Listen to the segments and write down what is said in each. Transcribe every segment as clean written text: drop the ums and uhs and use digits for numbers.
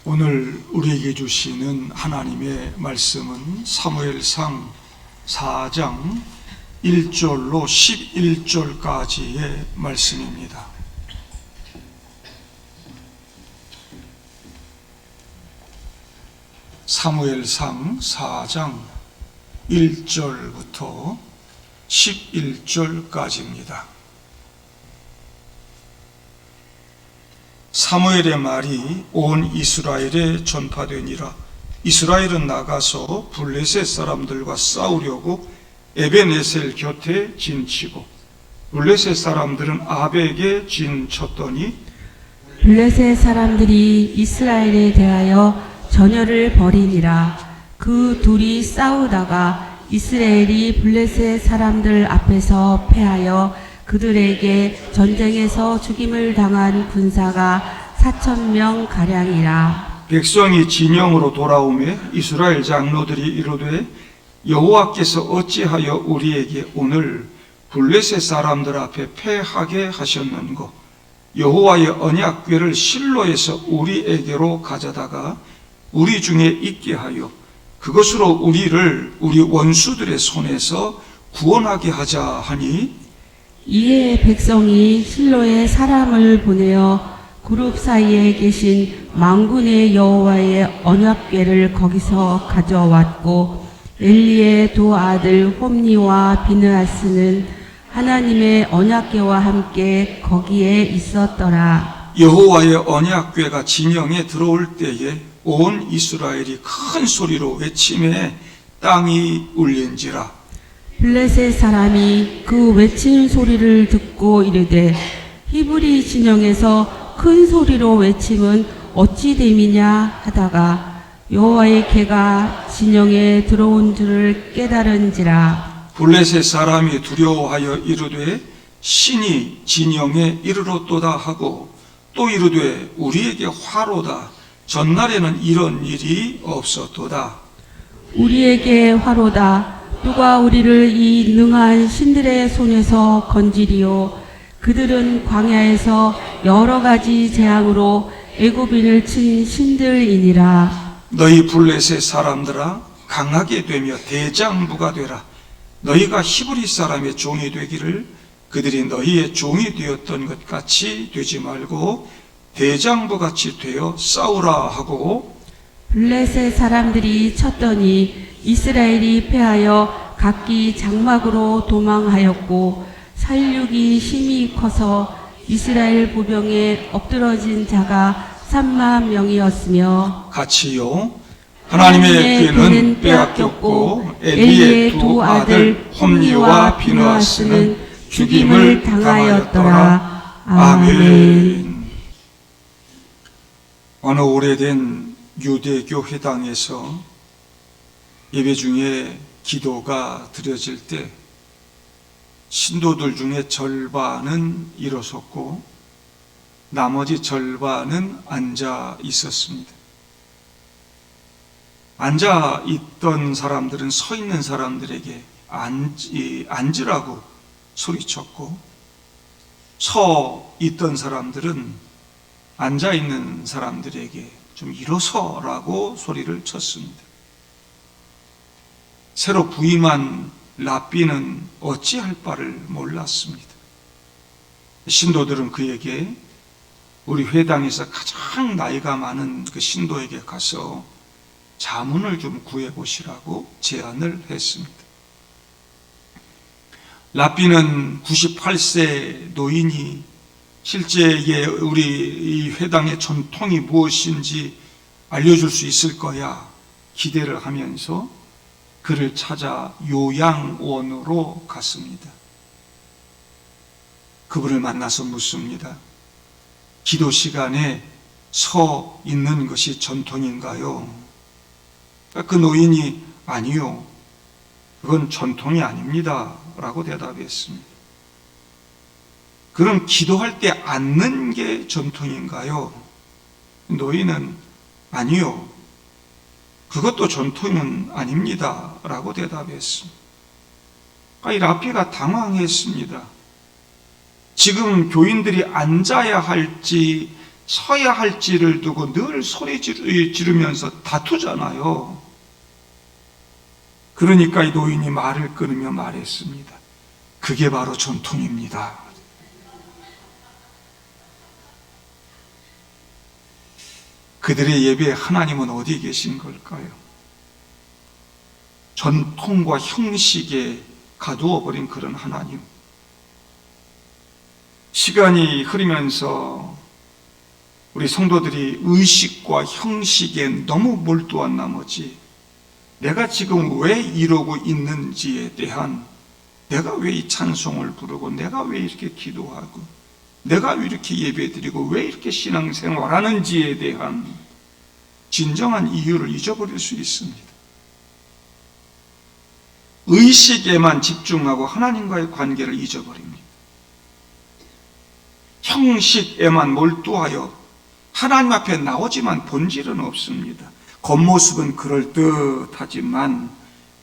오늘 우리에게 주시는 하나님의 말씀은 사무엘상 4장 1절로 11절까지의 말씀입니다. 사무엘상 4장 1절부터 11절까지입니다. 사무엘의 말이 온 이스라엘에 전파되니라. 이스라엘은 나가서 블레셋 사람들과 싸우려고 에벤에셀 곁에 진치고 블레셋 사람들은 아벡에 진쳤더니 블레셋 사람들이 이스라엘에 대하여 전열을 벌이니라. 그 둘이 싸우다가 이스라엘이 블레셋 사람들 앞에서 패하여 그들에게 전쟁에서 죽임을 당한 군사가 4,000명 가량이라. 백성이 진영으로 돌아오매 이스라엘 장로들이 이르되 여호와께서 어찌하여 우리에게 오늘 블레셋 사람들 앞에 패하게 하셨는고 여호와의 언약궤를 실로에서 우리에게로 가져다가 우리 중에 있게 하여 그것으로 우리를 우리 원수들의 손에서 구원하게 하자 하니 이에 백성이 실로에 사람을 보내어 그룹 사이에 계신 만군의 여호와의 언약궤를 거기서 가져왔고 엘리의 두 아들 홈니와 비느하스는 하나님의 언약궤와 함께 거기에 있었더라. 여호와의 언약궤가 진영에 들어올 때에 온 이스라엘이 큰 소리로 외치매 땅이 울린지라. 블레셋 사람이 그 외친 소리를 듣고 이르되 히브리 진영에서 큰 소리로 외침은 어찌 됨이냐 하다가 여호와의 궤가 진영에 들어온 줄을 깨달은지라. 블레셋 사람이 두려워하여 이르되 신이 진영에 이르렀도다 하고 또 이르되 우리에게 화로다. 전날에는 이런 일이 없었도다. 우리에게 화로다. 누가 우리를 이 능한 신들의 손에서 건지리요. 그들은 광야에서 여러 가지 재앙으로 애굽인을 친 신들이니라. 너희 블레셋 사람들아 강하게 되며 대장부가 되라. 너희가 히브리 사람의 종이 되기를 그들이 너희의 종이 되었던 것 같이 되지 말고 대장부같이 되어 싸우라 하고 블레셋 사람들이 쳤더니 이스라엘이 패하여 각기 장막으로 도망하였고 살육이 심히 커서 이스라엘 보병에 엎드러진 자가 3만 명이었으며 같이요 하나님의 궤는 빼앗겼고 엘리의 두 아들 홈니와 비느하스는 죽임을 당하였더라. 아멘. 어느 오래된 유대교 회당에서 예배 중에 기도가 드려질 때 신도들 중에 절반은 일어섰고 나머지 절반은 앉아 있었습니다. 앉아 있던 사람들은 서 있는 사람들에게 앉으라고 소리쳤고 서 있던 사람들은 앉아 있는 사람들에게 좀 일어서라고 소리를 쳤습니다. 새로 부임한 랍비는 어찌할 바를 몰랐습니다. 신도들은 그에게 우리 회당에서 가장 나이가 많은 그 신도에게 가서 자문을 좀 구해보시라고 제안을 했습니다. 랍비는 98세 노인이 실제 우리 이 회당의 전통이 무엇인지 알려줄 수 있을 거야 기대를 하면서 그를 찾아 요양원으로 갔습니다. 그분을 만나서 묻습니다. 기도 시간에 서 있는 것이 전통인가요? 그 노인이 아니요, 그건 전통이 아닙니다 라고 대답했습니다. 그럼 기도할 때 앉는 게 전통인가요? 노인은 아니요, 그것도 전통은 아닙니다 라고 대답했습니다. 이 랍비가 당황했습니다. 지금 교인들이 앉아야 할지 서야 할지를 두고 늘 소리 지르면서 다투잖아요. 그러니까 이 노인이 말을 끊으며 말했습니다. 그게 바로 전통입니다. 그들의 예배에 하나님은 어디 계신 걸까요? 전통과 형식에 가두어 버린 그런 하나님. 시간이 흐르면서 우리 성도들이 의식과 형식에 너무 몰두한 나머지 내가 지금 왜 이러고 있는지에 대한, 내가 왜 이 찬송을 부르고, 내가 왜 이렇게 기도하고, 내가 왜 이렇게 예배드리고, 왜 이렇게 신앙생활하는지에 대한 진정한 이유를 잊어버릴 수 있습니다. 의식에만 집중하고 하나님과의 관계를 잊어버립니다. 형식에만 몰두하여 하나님 앞에 나오지만 본질은 없습니다. 겉모습은 그럴듯하지만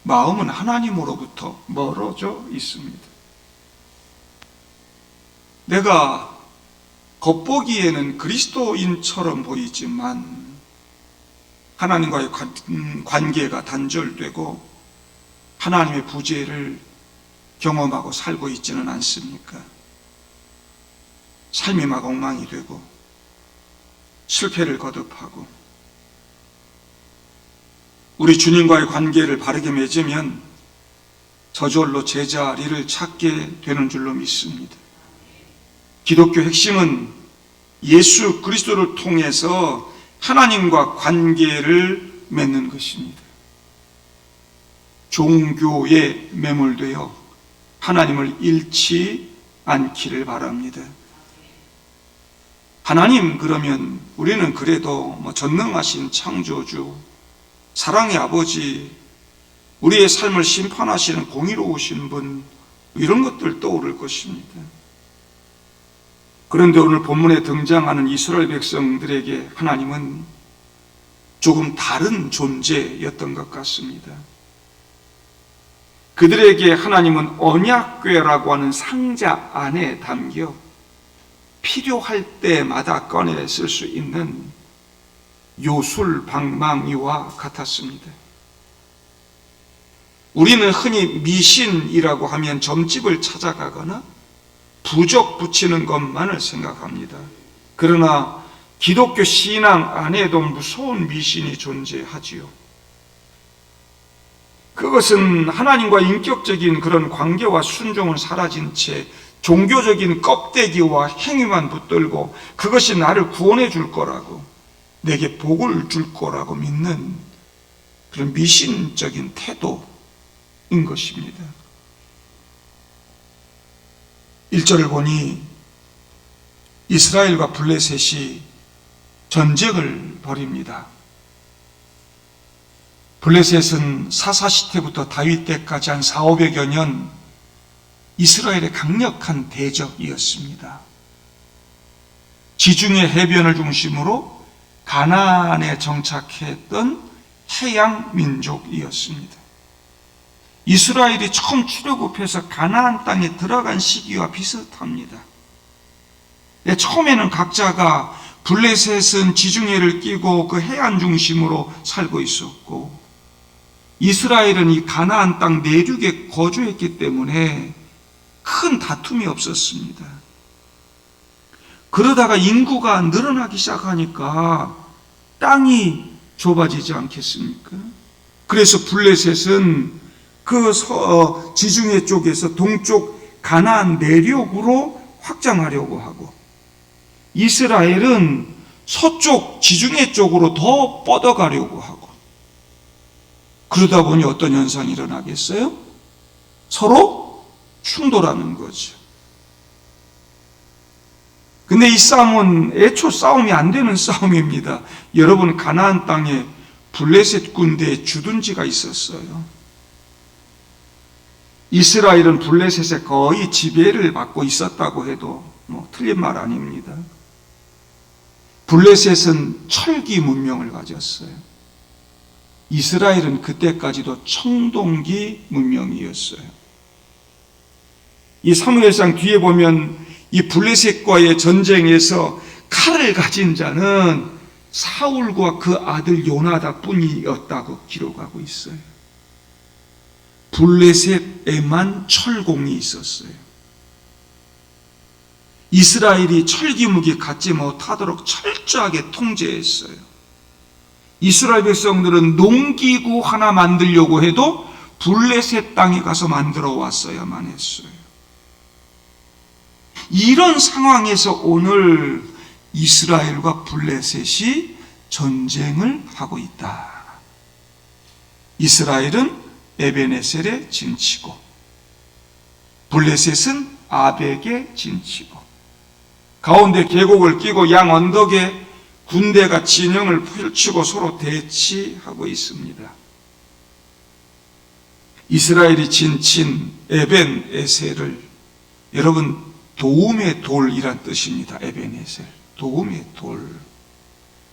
마음은 하나님으로부터 멀어져 있습니다. 내가 겉보기에는 그리스도인처럼 보이지만 하나님과의 관계가 단절되고 하나님의 부재를 경험하고 살고 있지는 않습니까? 삶이 막 엉망이 되고 실패를 거듭하고, 우리 주님과의 관계를 바르게 맺으면 저절로 제자리를 찾게 되는 줄로 믿습니다. 기독교 핵심은 예수 그리스도를 통해서 하나님과 관계를 맺는 것입니다. 종교에 매몰되어 하나님을 잃지 않기를 바랍니다. 하나님, 그러면 우리는 그래도 전능하신 창조주, 사랑의 아버지, 우리의 삶을 심판하시는 공의로우신 분, 이런 것들 떠오를 것입니다. 그런데 오늘 본문에 등장하는 이스라엘 백성들에게 하나님은 조금 다른 존재였던 것 같습니다. 그들에게 하나님은 언약궤라고 하는 상자 안에 담겨 필요할 때마다 꺼내 쓸 수 있는 요술방망이와 같았습니다. 우리는 흔히 미신이라고 하면 점집을 찾아가거나 부적 붙이는 것만을 생각합니다. 그러나 기독교 신앙 안에도 무서운 미신이 존재하지요. 그것은 하나님과 인격적인 그런 관계와 순종은 사라진 채 종교적인 껍데기와 행위만 붙들고 그것이 나를 구원해 줄 거라고, 내게 복을 줄 거라고 믿는 그런 미신적인 태도인 것입니다. 1절을 보니 이스라엘과 블레셋이 전쟁을 벌입니다. 블레셋은 사사 시대부터 다윗 때까지 한 400~500여 년 이스라엘의 강력한 대적이었습니다. 지중해 해변을 중심으로 가나안에 정착했던 해양 민족이었습니다. 이스라엘이 처음 출애굽해서 가나안 땅에 들어간 시기와 비슷합니다. 처음에는 각자가 블레셋은 지중해를 끼고 그 해안 중심으로 살고 있었고, 이스라엘은 이 가나안 땅 내륙에 거주했기 때문에 큰 다툼이 없었습니다. 그러다가 인구가 늘어나기 시작하니까 땅이 좁아지지 않겠습니까? 그래서 블레셋은 그 지중해 쪽에서 동쪽 가나안 내륙으로 확장하려고 하고, 이스라엘은 서쪽 지중해 쪽으로 더 뻗어가려고 하고, 그러다 보니 어떤 현상이 일어나겠어요? 서로 충돌하는 거죠. 근데 이 싸움은 애초 싸움이 안 되는 싸움입니다. 여러분, 가나안 땅에 블레셋 군대의 주둔지가 있었어요. 이스라엘은 블레셋에 거의 지배를 받고 있었다고 해도 틀린 말 아닙니다. 블레셋은 철기 문명을 가졌어요. 이스라엘은 그때까지도 청동기 문명이었어요. 이 사무엘상 뒤에 보면 이 블레셋과의 전쟁에서 칼을 가진 자는 사울과 그 아들 요나답 뿐이었다고 기록하고 있어요. 블레셋에만 철공이 있었어요. 이스라엘이 철기무기 갖지 못하도록 철저하게 통제했어요. 이스라엘 백성들은 농기구 하나 만들려고 해도 블레셋 땅에 가서 만들어 왔어야만 했어요. 이런 상황에서 오늘 이스라엘과 블레셋이 전쟁을 하고 있다. 이스라엘은 에베네셀에 진치고 블레셋은 아벡에 진치고 가운데 계곡을 끼고 양 언덕에 군대가 진영을 펼치고 서로 대치하고 있습니다. 이스라엘이 진친 에벤에셀을 여러분 도움의 돌이란 뜻입니다. 에벤에셀, 도움의 돌.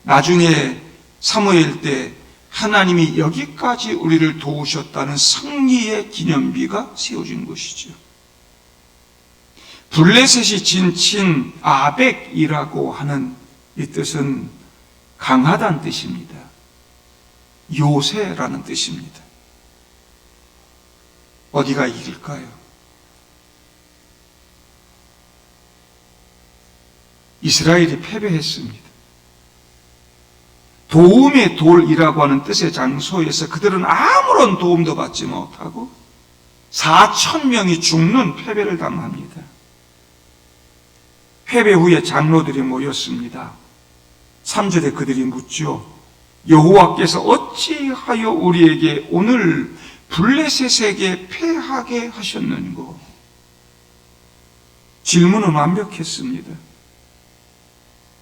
나중에 사무엘 때 하나님이 여기까지 우리를 도우셨다는 승리의 기념비가 세워진 것이죠. 블레셋이 진친 아벡이라고 하는 이 뜻은 강하다는 뜻입니다. 요새라는 뜻입니다. 어디가 이길까요? 이스라엘이 패배했습니다. 도움의 돌이라고 하는 뜻의 장소에서 그들은 아무런 도움도 받지 못하고 4,000명이 죽는 패배를 당합니다. 패배 후에 장로들이 모였습니다. 3절에 그들이 묻죠. 여호와께서 어찌하여 우리에게 오늘 블레셋에게 패하게 하셨는고? 질문은 완벽했습니다.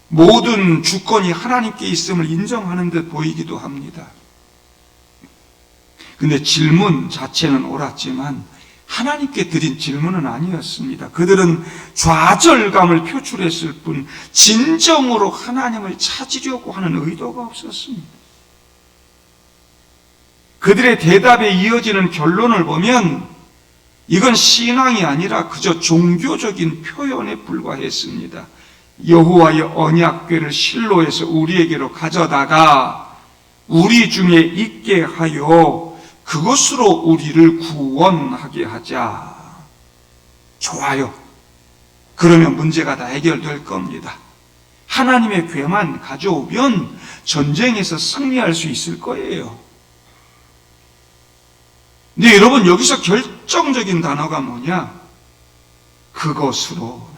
모든 주권이 하나님께 있음을 인정하는 듯 보이기도 합니다. 근데 질문 자체는 옳았지만 하나님께 드린 질문은 아니었습니다. 그들은 좌절감을 표출했을 뿐 진정으로 하나님을 찾으려고 하는 의도가 없었습니다. 그들의 대답에 이어지는 결론을 보면 이건 신앙이 아니라 그저 종교적인 표현에 불과했습니다. 여호와의 언약궤를 실로에서 우리에게로 가져다가 우리 중에 있게 하여 그것으로 우리를 구원하게 하자. 좋아요. 그러면 문제가 다 해결될 겁니다. 하나님의 궤만 가져오면 전쟁에서 승리할 수 있을 거예요. 근데 여러분 여기서 결정적인 단어가 뭐냐? 그것으로.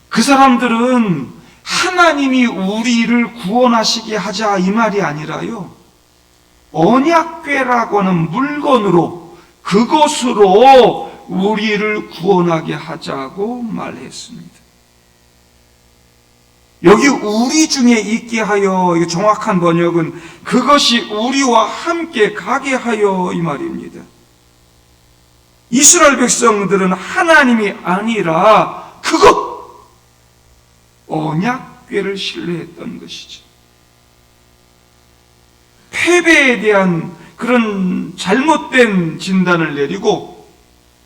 그 사람들은 하나님이 우리를 구원하시게 하자 이 말이 아니라요. 언약궤라고 하는 물건으로 그것으로 우리를 구원하게 하자고 말했습니다. 여기 우리 중에 있게 하여, 이게 정확한 번역은 그것이 우리와 함께 가게 하여 이 말입니다. 이스라엘 백성들은 하나님이 아니라 그것, 언약궤를 신뢰했던 것이죠. 패배에 대한 그런 잘못된 진단을 내리고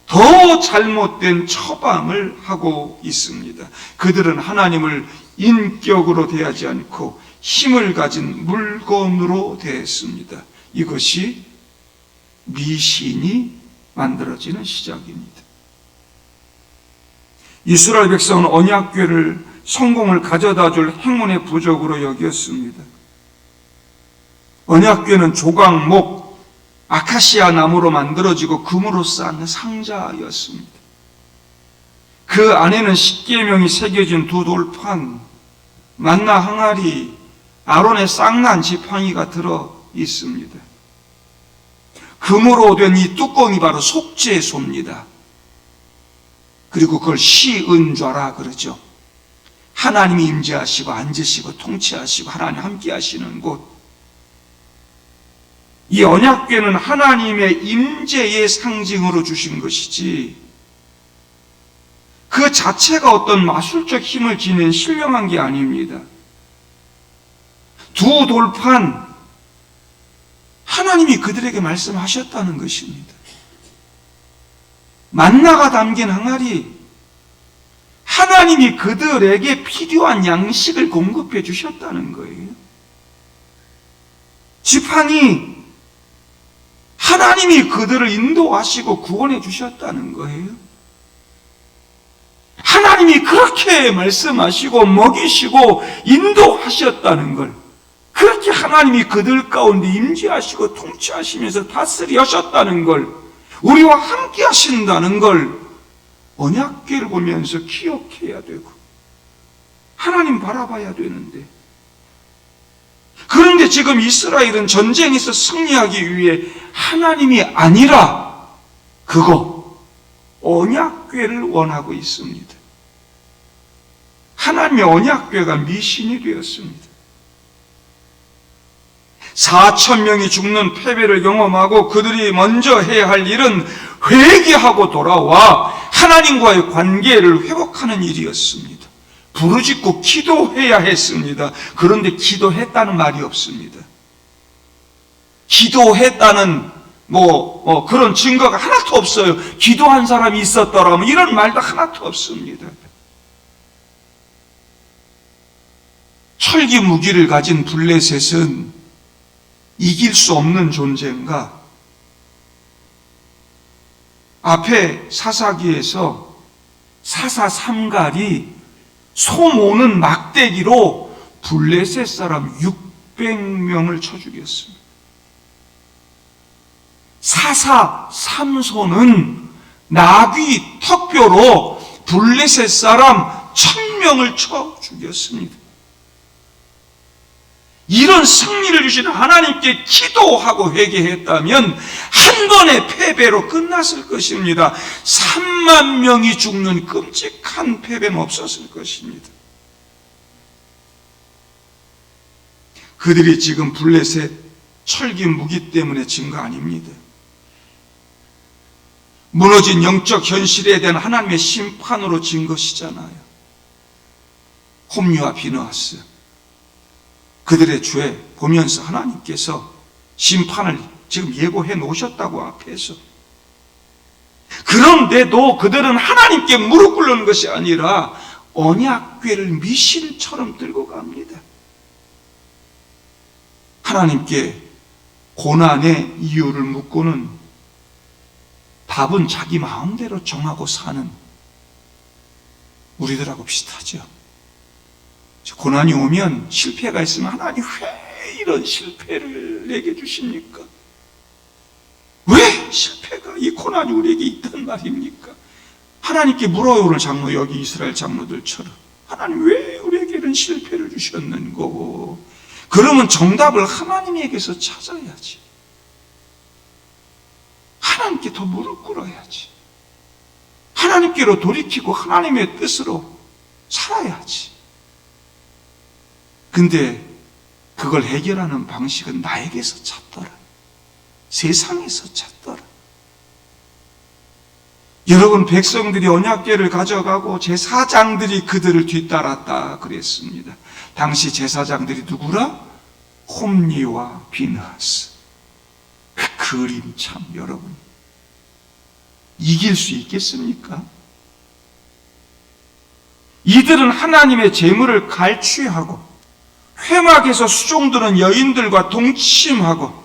더 잘못된 처방을 하고 있습니다. 그들은 하나님을 인격으로 대하지 않고 힘을 가진 물건으로 대했습니다. 이것이 미신이 만들어지는 시작입니다. 이스라엘 백성은 언약궤를 성공을 가져다 줄 행운의 부적으로 여겼습니다. 언약궤는 조각목, 아카시아 나무로 만들어지고 금으로 쌓은 상자였습니다. 그 안에는 십계명이 새겨진 두 돌판, 만나 항아리, 아론의 쌍난 지팡이가 들어 있습니다. 금으로 된 이 뚜껑이 바로 속죄소입니다. 그리고 그걸 시은좌라 그러죠. 하나님이 임재하시고 앉으시고 통치하시고 하나님 함께 하시는 곳. 이 언약궤는 하나님의 임재의 상징으로 주신 것이지 그 자체가 어떤 마술적 힘을 지닌 신령한 게 아닙니다. 두 돌판, 하나님이 그들에게 말씀하셨다는 것입니다. 만나가 담긴 항아리, 하나님이 그들에게 필요한 양식을 공급해 주셨다는 거예요. 지팡이, 하나님이 그들을 인도하시고 구원해 주셨다는 거예요. 하나님이 그렇게 말씀하시고 먹이시고 인도하셨다는 걸, 그렇게 하나님이 그들 가운데 임재하시고 통치하시면서 다스리셨다는 걸, 우리와 함께 하신다는 걸 언약궤를 보면서 기억해야 되고 하나님 바라봐야 되는데, 그런데 지금 이스라엘은 전쟁에서 승리하기 위해 하나님이 아니라 그거 언약궤를 원하고 있습니다. 하나님의 언약궤가 미신이 되었습니다. 4,000명이 죽는 패배를 경험하고 그들이 먼저 해야 할 일은 회개하고 돌아와 하나님과의 관계를 회복하는 일이었습니다. 부르짖고 기도해야 했습니다. 그런데 기도했다는 말이 없습니다. 기도했다는 그런 증거가 하나도 없어요. 기도한 사람이 있었더라면 이런 말도 하나도 없습니다. 철기 무기를 가진 블레셋은 이길 수 없는 존재인가? 앞에 사사기에서 사사 삼갈이 소 모는 막대기로 블레셋 사람 600명을 쳐 죽였습니다. 사사 삼손은 나귀 턱뼈로 블레셋 사람 1000명을 쳐 죽였습니다. 이런 승리를 주신 하나님께 기도하고 회개했다면 한 번의 패배로 끝났을 것입니다. 3만 명이 죽는 끔찍한 패배는 없었을 것입니다. 그들이 지금 블레셋 철기 무기 때문에 진 거 아닙니다. 무너진 영적 현실에 대한 하나님의 심판으로 진 것이잖아요. 홈리와 비느하스, 그들의 죄 보면서 하나님께서 심판을 지금 예고해 놓으셨다고 앞에서. 그런데도 그들은 하나님께 무릎 꿇는 것이 아니라 언약궤를 미신처럼 들고 갑니다. 하나님께 고난의 이유를 묻고는 답은 자기 마음대로 정하고 사는 우리들하고 비슷하죠. 고난이 오면 실패가 있으면 하나님 왜 이런 실패를 내게 주십니까? 왜 실패가, 이 고난이 우리에게 있단 말입니까? 하나님께 물어요. 오늘 장로, 여기 이스라엘 장로들처럼 하나님 왜 우리에게 이런 실패를 주셨는고? 그러면 정답을 하나님에게서 찾아야지. 하나님께 더 무릎 꿇어야지. 하나님께로 돌이키고 하나님의 뜻으로 살아야지. 근데 그걸 해결하는 방식은 나에게서 찾더라. 세상에서 찾더라. 여러분, 백성들이 언약궤를 가져가고 제사장들이 그들을 뒤따랐다 그랬습니다. 당시 제사장들이 누구라? 홈리와 비느하스. 그 그림 참, 여러분, 이길 수 있겠습니까? 이들은 하나님의 재물을 갈취하고 회막에서 수종드는 여인들과 동침하고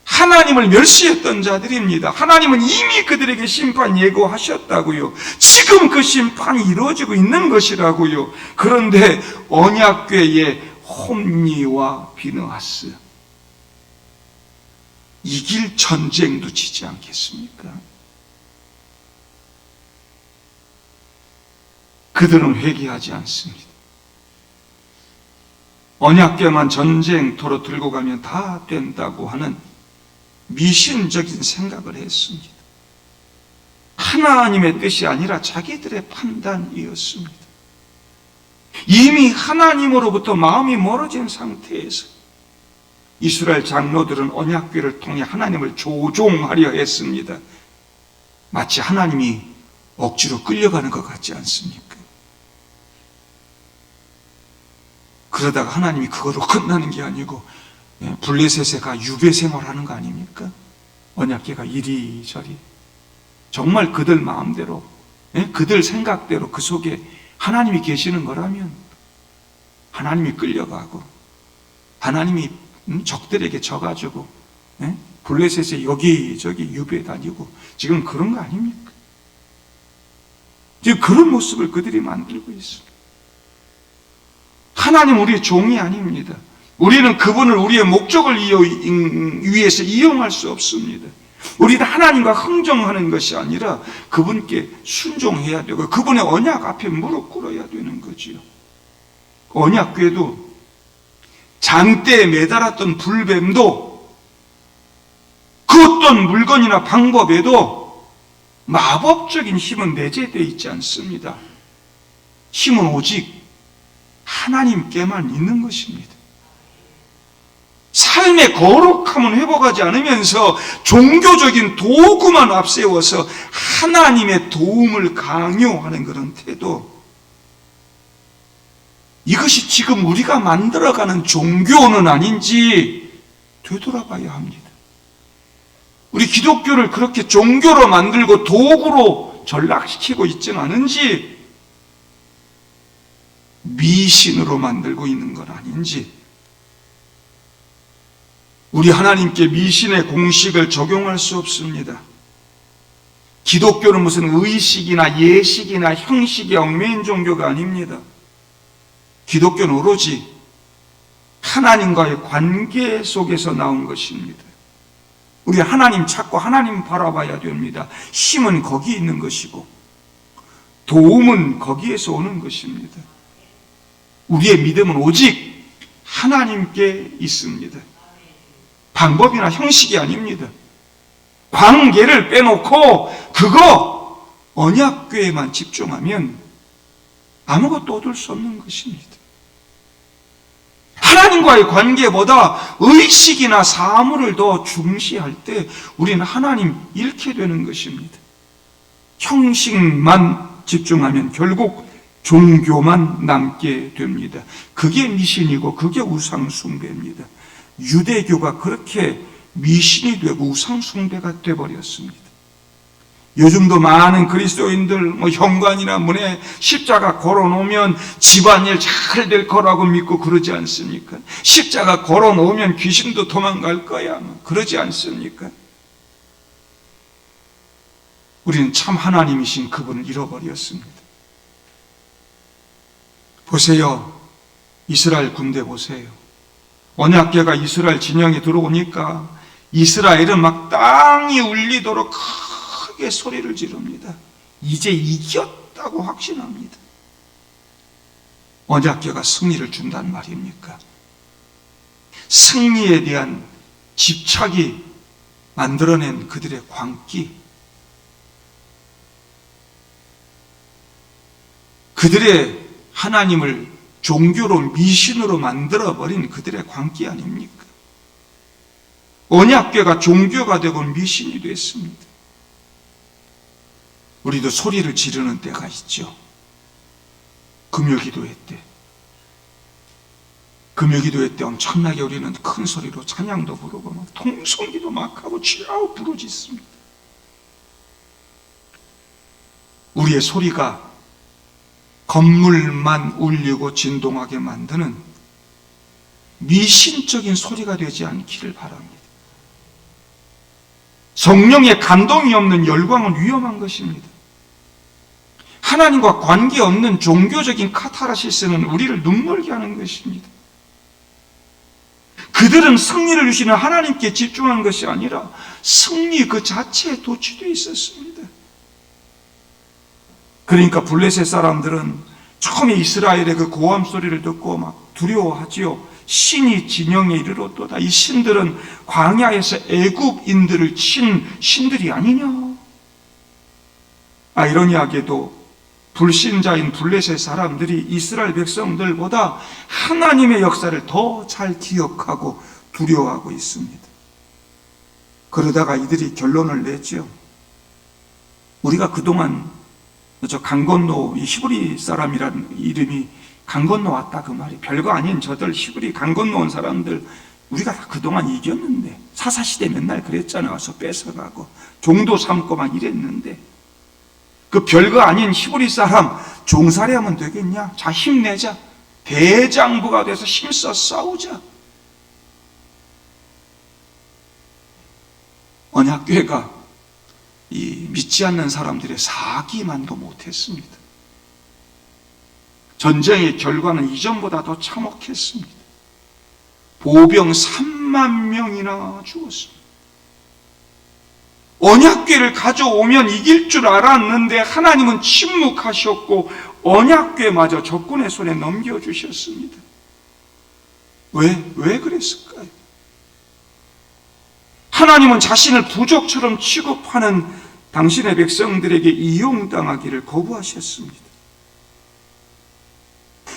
하나님을 멸시했던 자들입니다. 하나님은 이미 그들에게 심판 예고하셨다고요. 지금 그 심판이 이루어지고 있는 것이라고요. 그런데 언약궤의 홈리와 비느하스, 이길 전쟁도 지지 않겠습니까? 그들은 회개하지 않습니다. 언약궤만 전쟁터로 들고 가면 다 된다고 하는 미신적인 생각을 했습니다. 하나님의 뜻이 아니라 자기들의 판단이었습니다. 이미 하나님으로부터 마음이 멀어진 상태에서 이스라엘 장로들은 언약궤를 통해 하나님을 조종하려 했습니다. 마치 하나님이 억지로 끌려가는 것 같지 않습니까? 그러다가 하나님이 그거로 끝나는 게 아니고 블레셋에 가 유배 생활하는 거 아닙니까? 언약궤가 이리저리 정말 그들 마음대로, 그들 생각대로 그 속에 하나님이 계시는 거라면 하나님이 끌려가고 하나님이 적들에게 져가지고 블레셋에 여기저기 유배해 다니고 지금 그런 거 아닙니까? 지금 그런 모습을 그들이 만들고 있습니다. 하나님 우리의 종이 아닙니다. 우리는 그분을 우리의 목적을 위해서 이용할 수 없습니다. 우리는 하나님과 흥정하는 것이 아니라 그분께 순종해야 되고 그분의 언약 앞에 무릎 꿇어야 되는 거지요. 언약궤도 장대에 매달았던 불뱀도 그 어떤 물건이나 방법에도 마법적인 힘은 내재되어 있지 않습니다. 힘은 오직 하나님께만 있는 것입니다. 삶의 거룩함은 회복하지 않으면서 종교적인 도구만 앞세워서 하나님의 도움을 강요하는 그런 태도, 이것이 지금 우리가 만들어가는 종교는 아닌지 되돌아봐야 합니다. 우리 기독교를 그렇게 종교로 만들고 도구로 전락시키고 있지는 않은지, 미신으로 만들고 있는 건 아닌지, 우리 하나님께 미신의 공식을 적용할 수 없습니다. 기독교는 무슨 의식이나 예식이나 형식이 얽매인 종교가 아닙니다. 기독교는 오로지 하나님과의 관계 속에서 나온 것입니다. 우리 하나님 찾고 하나님 바라봐야 됩니다. 힘은 거기 있는 것이고 도움은 거기에서 오는 것입니다. 우리의 믿음은 오직 하나님께 있습니다. 방법이나 형식이 아닙니다. 관계를 빼놓고 그거 언약궤에만 집중하면 아무것도 얻을 수 없는 것입니다. 하나님과의 관계보다 의식이나 사물을 더 중시할 때 우리는 하나님 잃게 되는 것입니다. 형식만 집중하면 결국 종교만 남게 됩니다. 그게 미신이고 그게 우상숭배입니다. 유대교가 그렇게 미신이 되고 우상숭배가 되어버렸습니다. 요즘도 많은 그리스도인들 현관이나 문에 십자가 걸어놓으면 집안일 잘 될 거라고 믿고 그러지 않습니까? 십자가 걸어놓으면 귀신도 도망갈 거야, 그러지 않습니까? 우리는 참 하나님이신 그분을 잃어버렸습니다. 보세요. 이스라엘 군대 보세요. 언약궤가 이스라엘 진영에 들어오니까 이스라엘은 막 땅이 울리도록 크게 소리를 지릅니다. 이제 이겼다고 확신합니다. 언약궤가 승리를 준단 말입니까? 승리에 대한 집착이 만들어낸 그들의 광기, 그들의 하나님을 종교로 미신으로 만들어버린 그들의 광기 아닙니까? 언약궤가 종교가 되고 미신이 됐습니다. 우리도 소리를 지르는 때가 있죠. 금요기도회 때. 금요기도회 때 엄청나게 우리는 큰 소리로 찬양도 부르고 막 통성기도 막 하고 쥐라우 부르짖습니다. 우리의 소리가 건물만 울리고 진동하게 만드는 미신적인 소리가 되지 않기를 바랍니다. 성령의 감동이 없는 열광은 위험한 것입니다. 하나님과 관계없는 종교적인 카타르시스는 우리를 눈멀게 하는 것입니다. 그들은 승리를 주시는 하나님께 집중한 것이 아니라 승리 그 자체에 도취되어 있었습니다. 그러니까 블레셋 사람들은 처음에 이스라엘의 그 고함 소리를 듣고 막 두려워하지요. 신이 진영에 이르렀도다. 이 신들은 광야에서 애굽인들을 친 신들이 아니냐. 아이러니하게도 불신자인 블레셋 사람들이 이스라엘 백성들보다 하나님의 역사를 더 잘 기억하고 두려워하고 있습니다. 그러다가 이들이 결론을 냈죠. 우리가 그동안 저 강 건너 히브리 사람이라는 이름이 강 건너왔다 그 말이 별거 아닌 저들 히브리 강 건너온 사람들 우리가 다 그동안 이겼는데 사사시대 맨날 그랬잖아요. 와서 뺏어가고 종도 삼고 막 이랬는데 그 별거 아닌 히브리 사람 종살이 하면 되겠냐? 자, 힘내자. 대장부가 돼서 힘써 싸우자. 언약궤가 이 믿지 않는 사람들의 사기만도 못했습니다. 전쟁의 결과는 이전보다 더 참혹했습니다. 보병 3만 명이나 죽었습니다. 언약궤를 가져오면 이길 줄 알았는데 하나님은 침묵하셨고 언약궤마저 적군의 손에 넘겨주셨습니다. 왜 그랬을까요? 하나님은 자신을 부족처럼 취급하는 당신의 백성들에게 이용당하기를 거부하셨습니다.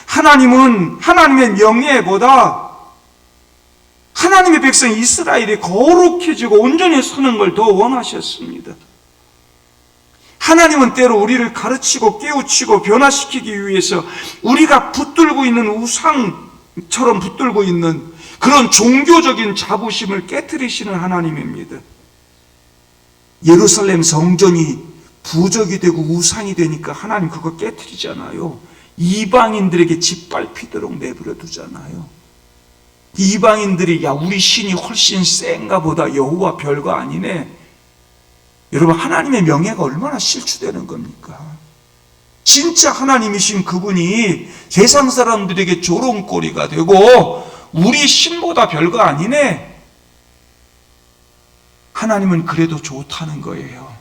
하나님은 하나님의 명예보다 하나님의 백성 이스라엘이 거룩해지고 온전히 서는 걸 더 원하셨습니다. 하나님은 때로 우리를 가르치고 깨우치고 변화시키기 위해서 우리가 붙들고 있는 우상처럼 붙들고 있는 그런 종교적인 자부심을 깨트리시는 하나님입니다. 예루살렘 성전이 부적이 되고 우상이 되니까 하나님 그거 깨트리잖아요. 이방인들에게 짓밟히도록 내버려 두잖아요. 이방인들이 야 우리 신이 훨씬 센가 보다, 여호와 별거 아니네. 여러분, 하나님의 명예가 얼마나 실추되는 겁니까? 진짜 하나님이신 그분이 세상 사람들에게 조롱거리가 되고 우리 신보다 별거 아니네. 하나님은 그래도 좋다는 거예요.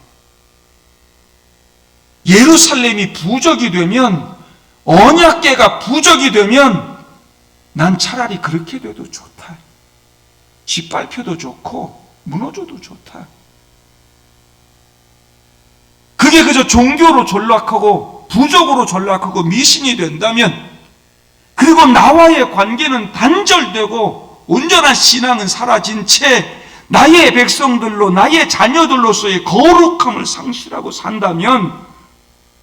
예루살렘이 부적이 되면, 언약궤가 부적이 되면 난 차라리 그렇게 돼도 좋다. 짓밟혀도 좋고 무너져도 좋다. 그게 그저 종교로 전락하고 부적으로 전락하고 미신이 된다면, 그리고 나와의 관계는 단절되고 온전한 신앙은 사라진 채 나의 백성들로, 나의 자녀들로서의 거룩함을 상실하고 산다면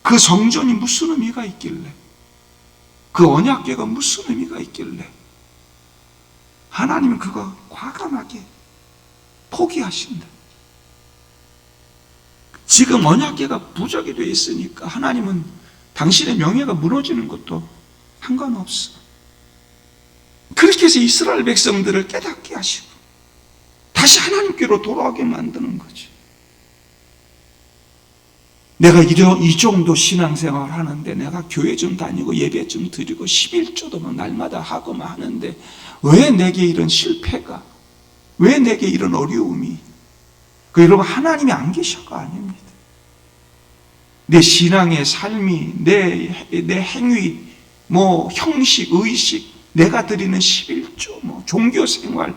그 성전이 무슨 의미가 있길래, 그 언약궤가 무슨 의미가 있길래 하나님은 그거 과감하게 포기하신다. 지금 언약궤가 부적이 되어 있으니까 하나님은 당신의 명예가 무너지는 것도 상관없어. 그렇게 해서 이스라엘 백성들을 깨닫게 하시고 다시 하나님께로 돌아오게 만드는 거지. 내가 이 정도 신앙생활 하는데, 내가 교회 좀 다니고 예배 좀 드리고 11조도 날마다 하고만 하는데 왜 내게 이런 실패가, 왜 내게 이런 어려움이? 그 여러분, 하나님이 안 계셔가 아닙니다. 내 신앙의 삶이, 내 행위, 형식, 의식, 내가 드리는 11조, 종교생활,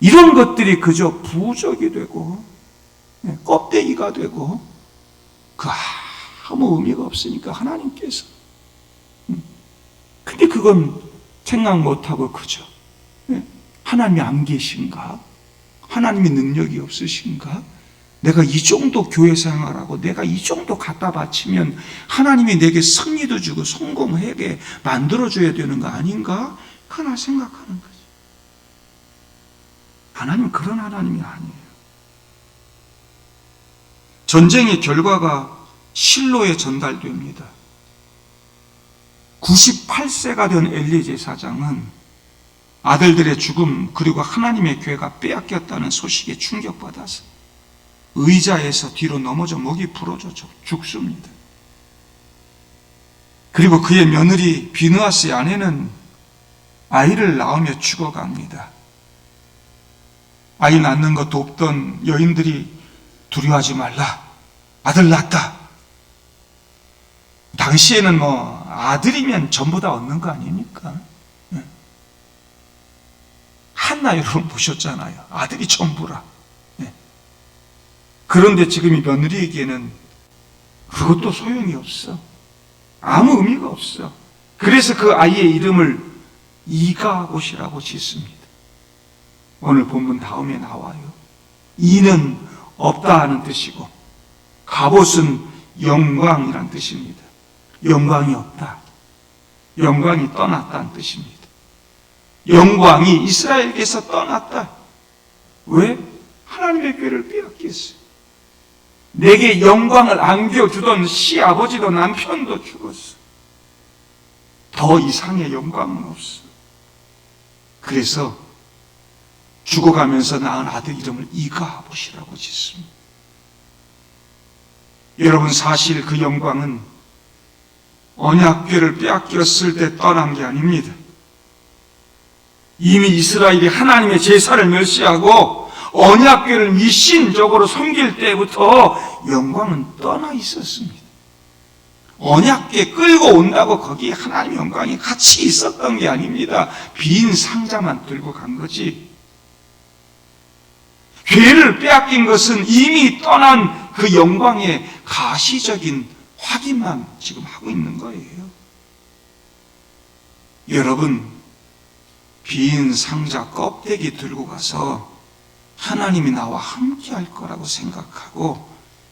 이런 것들이 그저 부적이 되고 껍데기가 되고 그 아무 의미가 없으니까 하나님께서, 근데 그건 생각 못하고 그저 하나님이 안 계신가? 하나님의 능력이 없으신가? 내가 이 정도 교회 생활하고 내가 이 정도 갖다 바치면 하나님이 내게 승리도 주고 성공하게 만들어줘야 되는 거 아닌가? 하나 생각하는 거지. 하나님은 그런 하나님이 아니에요. 전쟁의 결과가 실로에 전달됩니다. 98세가 된 엘리 제사장은 아들들의 죽음, 그리고 하나님의 궤가 빼앗겼다는 소식에 충격받아서 의자에서 뒤로 넘어져 목이 부러져 죽습니다. 그리고 그의 며느리 비느하스의 아내는 아이를 낳으며 죽어갑니다. 아이 낳는 것도 없던 여인들이 두려워하지 말라, 아들 낳았다. 당시에는 아들이면 전부 다 얻는 거 아닙니까? 한나 여러분 보셨잖아요. 아들이 전부라. 그런데 지금 이 며느리에게는 그것도 소용이 없어. 아무 의미가 없어. 그래서 그 아이의 이름을 이가봇이라고 짓습니다. 오늘 본문 다음에 나와요. 이는 없다 하는 뜻이고, 가봇은 영광이란 뜻입니다. 영광이 없다, 영광이 떠났다는 뜻입니다. 영광이 이스라엘에게서 떠났다. 왜? 하나님의 궤를 빼앗겼어요. 내게 영광을 안겨주던 시아버지도 남편도 죽었어. 더 이상의 영광은 없어. 그래서 죽어가면서 낳은 아들 이름을 이가봇이라고 짓습니다. 여러분, 사실 그 영광은 언약궤를 빼앗겼을 때 떠난 게 아닙니다. 이미 이스라엘이 하나님의 제사를 멸시하고 언약궤를 미신적으로 섬길 때부터 영광은 떠나 있었습니다. 언약궤 끌고 온다고 거기에 하나님의 영광이 같이 있었던 게 아닙니다. 빈 상자만 들고 간 거지. 궤를 빼앗긴 것은 이미 떠난 그 영광의 가시적인 확인만 지금 하고 있는 거예요. 여러분, 빈 상자 껍데기 들고 가서 하나님이 나와 함께 할 거라고 생각하고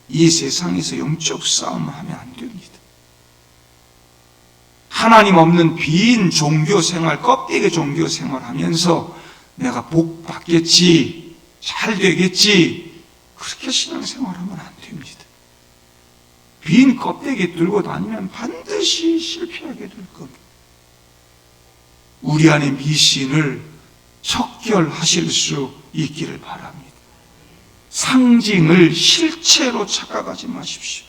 이 세상에서 영적 싸움을 하면 안 됩니다. 하나님 없는 빈 종교 생활, 껍데기 종교 생활 하면서 내가 복 받겠지, 잘 되겠지, 그렇게 신앙생활하면 안 됩니다. 빈 껍데기 들고 다니면 반드시 실패하게 될 겁니다. 우리 안에 미신을 척결하실 수 있기를 바랍니다. 상징을 실체로 착각하지 마십시오.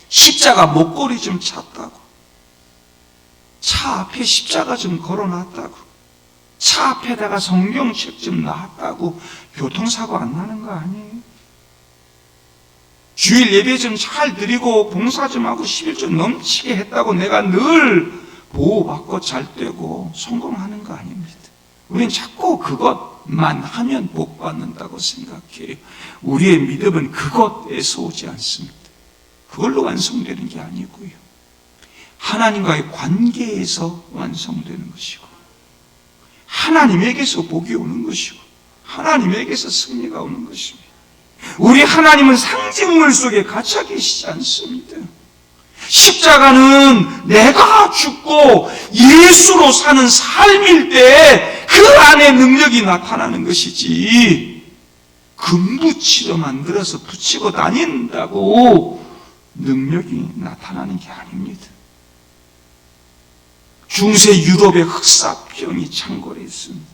십자가 목걸이 좀 찼다고, 차 앞에 십자가 좀 걸어놨다고, 차 앞에다가 성경책 좀 놨다고 교통사고 안 나는 거 아니에요? 주일 예배 좀 잘 드리고 봉사 좀 하고 11조 좀 넘치게 했다고 내가 늘 보호받고 잘 되고 성공하는 거 아닙니다. 우린 자꾸 그것만 하면 복 받는다고 생각해요. 우리의 믿음은 그것에서 오지 않습니다. 그걸로 완성되는 게 아니고요. 하나님과의 관계에서 완성되는 것이고, 하나님에게서 복이 오는 것이고, 하나님에게서 승리가 오는 것입니다. 우리 하나님은 상징물 속에 갇혀 계시지 않습니다. 십자가는 내가 죽고 예수로 사는 삶일 때 그 안에 능력이 나타나는 것이지, 금붙이로 만들어서 붙이고 다닌다고 능력이 나타나는 게 아닙니다. 중세 유럽의 흑사병이 창궐했습니다.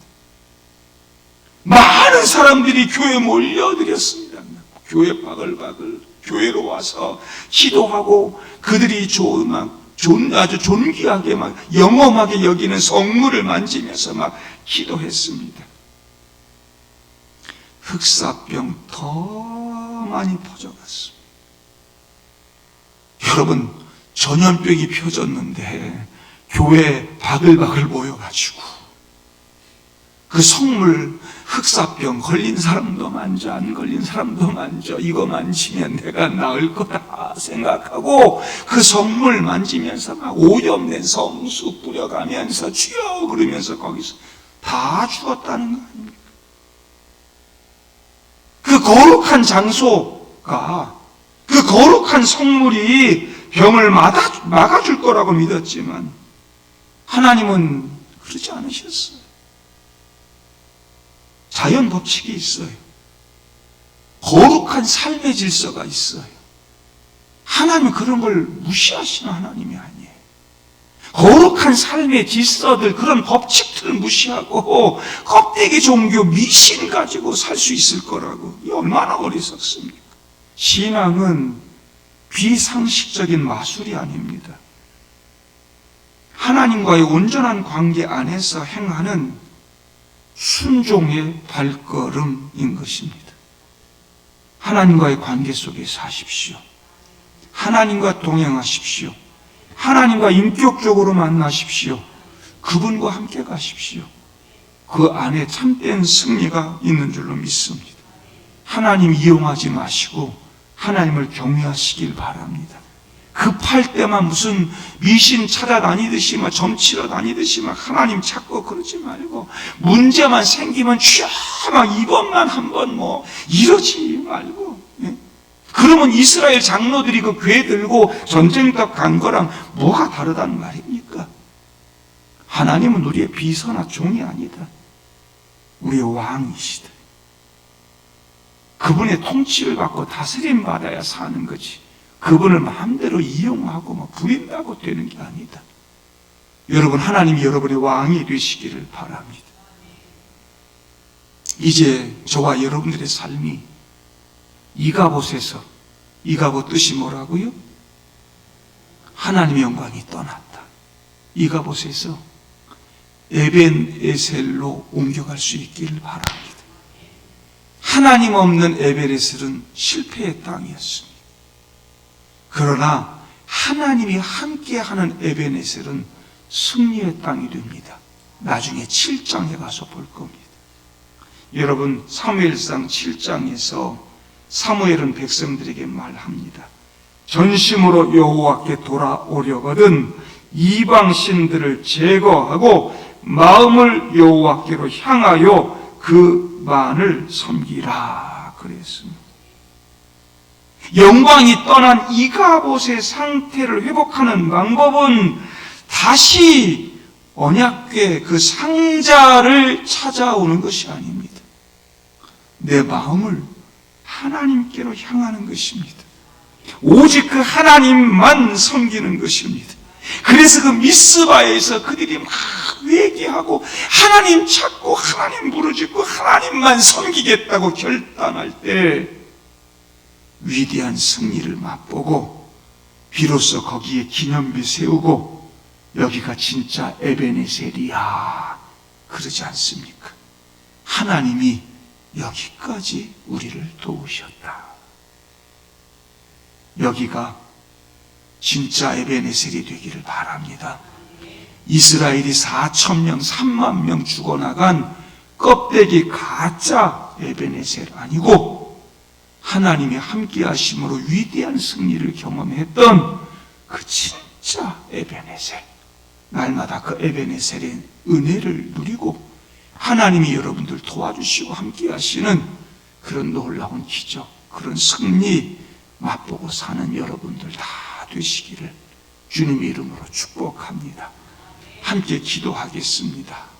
많은 사람들이 교회에 몰려들었습니다. 교회 바글바글 교회로 와서 기도하고 그들이 아주 존귀하게 막 영험하게 여기는 성물을 만지면서 막 기도했습니다. 흑사병 더 많이 퍼져갔습니다. 여러분, 전염병이 펴졌는데 교회에 바글바글 모여가지고 그 성물 흑사병 걸린 사람도 만져, 안 걸린 사람도 만져, 이거 만지면 내가 나을 거다 생각하고 그 성물 만지면서 막 오염된 성수 뿌려가면서 주여 그러면서 거기서 다 죽었다는 거 아닙니까? 그 거룩한 장소가, 그 거룩한 성물이 병을 막아줄 거라고 믿었지만 하나님은 그러지 않으셨어요. 자연 법칙이 있어요. 거룩한 삶의 질서가 있어요. 하나님은 그런 걸 무시하시는 하나님이 아니에요. 거룩한 삶의 질서들, 그런 법칙들을 무시하고 껍데기 종교 미신 가지고 살 수 있을 거라고. 이 얼마나 어리석습니까? 신앙은 비상식적인 마술이 아닙니다. 하나님과의 온전한 관계 안에서 행하는 순종의 발걸음인 것입니다. 하나님과의 관계 속에 사십시오. 하나님과 동행하십시오. 하나님과 인격적으로 만나십시오. 그분과 함께 가십시오. 그 안에 참된 승리가 있는 줄로 믿습니다. 하나님 이용하지 마시고 하나님을 경외하시길 바랍니다. 급할 때만 무슨 미신 찾아다니듯이 막 점치러 다니듯이 막 하나님 찾고 그러지 말고, 문제만 생기면 주여 막 이번만 한번 뭐 이러지 말고. 그러면 이스라엘 장로들이 그 궤 들고 전쟁터 간 거랑 뭐가 다르다는 말입니까? 하나님은 우리의 비서나 종이 아니다. 우리의 왕이시다. 그분의 통치를 받고 다스림 받아야 사는 거지. 그분을 마음대로 이용하고 뭐 부린다고 되는 게 아니다. 여러분, 하나님이 여러분의 왕이 되시기를 바랍니다. 이제 저와 여러분들의 삶이 이가봇에서, 이가봇 뜻이 뭐라고요? 하나님의 영광이 떠났다. 이가봇에서 에벤에셀로 옮겨갈 수 있기를 바랍니다. 하나님 없는 에벤에셀은 실패의 땅이었습니다. 그러나 하나님이 함께하는 에벤에셀은 승리의 땅이 됩니다. 나중에 7장에 가서 볼 겁니다. 여러분, 사무엘상 7장에서 사무엘은 백성들에게 말합니다. 전심으로 여호와께 돌아오려거든 이방 신들을 제거하고 마음을 여호와께로 향하여 그만을 섬기라 그랬습니다. 영광이 떠난 이가봇의 상태를 회복하는 방법은 다시 언약궤 그 상자를 찾아오는 것이 아닙니다. 내 마음을 하나님께로 향하는 것입니다. 오직 그 하나님만 섬기는 것입니다. 그래서 그 미스바에서 그들이 막 회개하고 하나님 찾고 하나님 부르짖고 하나님만 섬기겠다고 결단할 때 위대한 승리를 맛보고 비로소 거기에 기념비 세우고 여기가 진짜 에베네셀이야 그러지 않습니까? 하나님이 여기까지 우리를 도우셨다. 여기가 진짜 에베네셀이 되기를 바랍니다. 이스라엘이 4,000명, 3만 명 죽어나간 껍데기 가짜 에베네셀 아니고 하나님이 함께 하심으로 위대한 승리를 경험했던 그 진짜 에베네셀. 날마다 그 에베네셀의 은혜를 누리고 하나님이 여러분들 도와주시고 함께 하시는 그런 놀라운 기적, 그런 승리 맛보고 사는 여러분들 다 되시기를 주님의 이름으로 축복합니다. 함께 기도하겠습니다.